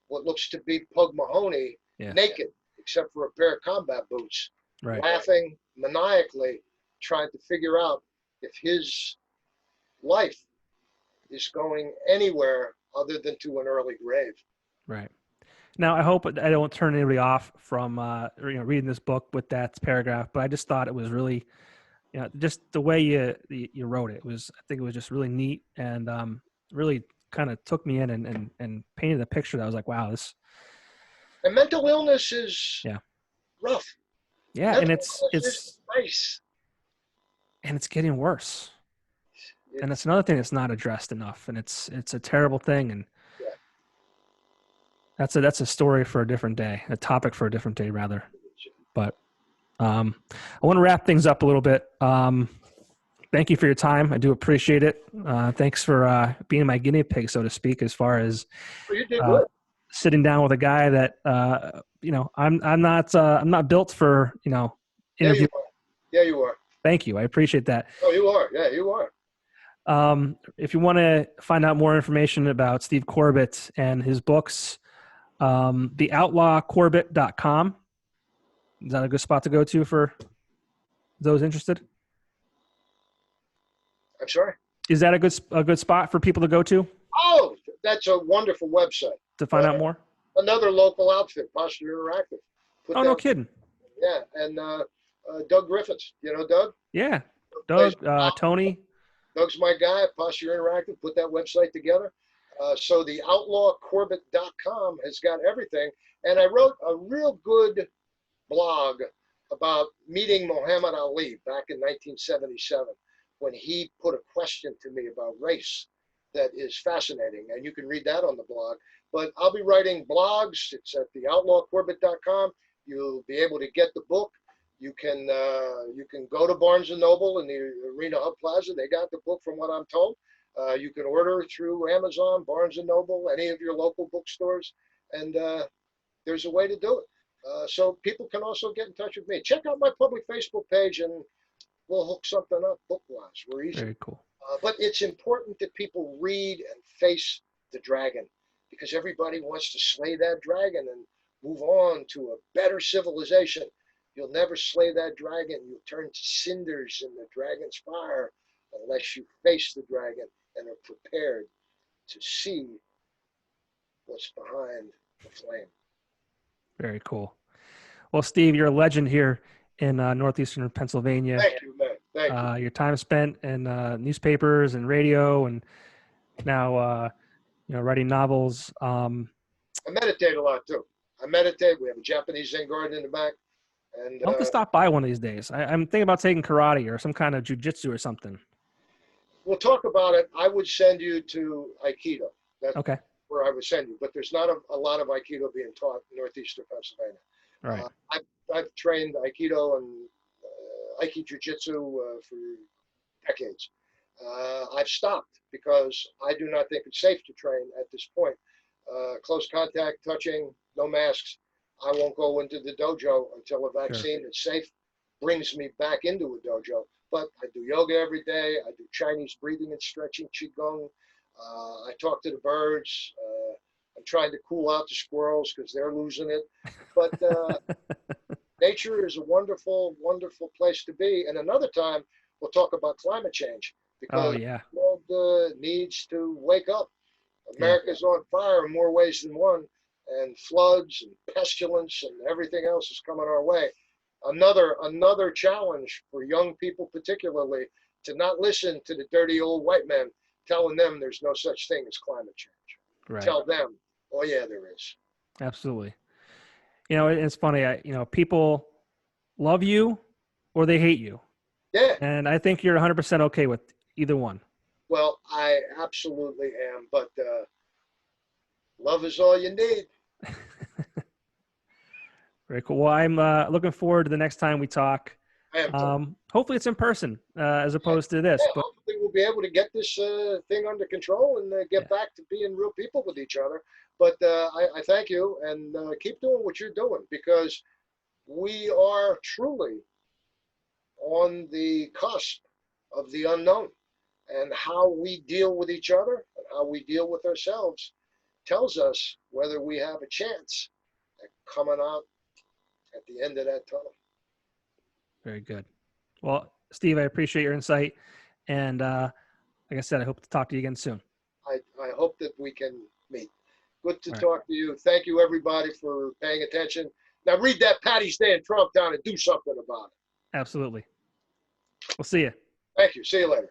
what looks to be Pug Mahoney naked, except for a pair of combat boots, laughing maniacally, trying to figure out if his life is going anywhere other than to an early grave. Right. Now, I hope I don't turn anybody off from reading this book with that paragraph, but I just thought it was really, just the way you wrote it I think it was just really neat and really kind of took me in and painted a picture that I was like, wow, this. And mental illness is rough. Yeah, mental and it's nice. And it's getting worse. And it's another thing that's not addressed enough, and it's a terrible thing, and that's a story for a different day, a topic for a different day, rather. But I want to wrap things up a little bit. Thank you for your time. I do appreciate it. Thanks for being my guinea pig, so to speak, as far as sitting down with a guy that I'm not built for interview. Yeah, you are. Thank you. I appreciate that. Oh, you are. Yeah, you are. If you want to find out more information about Steve Corbett and his books, theoutlawcorbett.com. Is that a good spot to go to for those interested? I'm sorry? Is that a good spot for people to go to? Oh, that's a wonderful website. To find out more? Another local outfit, Posture Interactive. No kidding. Yeah, and Doug Griffiths. You know Doug? Yeah. Doug, Tony. Doug's my guy at Posture Interactive, put that website together. So the outlawcorbett.com has got everything. And I wrote a real good blog about meeting Muhammad Ali back in 1977 when he put a question to me about race that is fascinating. And you can read that on the blog. But I'll be writing blogs. It's at the outlawcorbett.com. You'll be able to get the book. You can go to Barnes & Noble in the Arena Hub Plaza. They got the book from what I'm told. You can order through Amazon, Barnes & Noble, any of your local bookstores. And there's a way to do it. So people can also get in touch with me. Check out my public Facebook page and we'll hook something up book-wise. We're easy. Very cool. But it's important that people read and face the dragon because everybody wants to slay that dragon and move on to a better civilization. You'll never slay that dragon. You'll turn to cinders in the dragon's fire unless you face the dragon and are prepared to see what's behind the flame. Very cool. Well, Steve, you're a legend here in northeastern Pennsylvania. Thank you, man. Thank you. Your time spent in newspapers and radio, and now writing novels. I meditate a lot too. I meditate. We have a Japanese Zen garden in the back. And I'll have to stop by one of these days. I'm thinking about taking karate or some kind of jujitsu or something. We'll talk about it. I would send you to Aikido. That's okay. Where I would send you. But there's not a lot of Aikido being taught in northeastern Pennsylvania. Right. I've trained Aikido and Aiki Jiu-Jitsu for decades. I've stopped because I do not think it's safe to train at this point. Close contact, touching, no masks. I won't go into the dojo until a vaccine that's safe brings me back into a dojo. But I do yoga every day. I do Chinese breathing and stretching, Qigong. I talk to the birds. I'm trying to cool out the squirrels because they're losing it. But nature is a wonderful, wonderful place to be. And another time, we'll talk about climate change because the world needs to wake up. America's on fire in more ways than one. and floods and pestilence and everything else is coming our way. Another challenge for young people, particularly, to not listen to the dirty old white men telling them there's no such thing as climate change. Right. Tell them, oh yeah, there is. Absolutely. It's funny. People love you or they hate you. Yeah. And I think you're 100% okay with either one. Well, I absolutely am, but love is all you need. Very cool. Well, I'm looking forward to the next time we talk. I am hopefully it's in person as opposed to this. Yeah, but hopefully we'll be able to get this thing under control and get back to being real people with each other. But I thank you, and keep doing what you're doing, because we are truly on the cusp of the unknown, and how we deal with each other and how we deal with ourselves tells us whether we have a chance at coming out at the end of that tunnel. Very good. Well, Steve, I appreciate your insight. And like I said, I hope to talk to you again soon. I hope that we can meet. Good to All right. talk to you. Thank you, everybody, for paying attention. Now read that Paddy staying Trump down and do something about it. Absolutely. We'll see you. Thank you. See you later.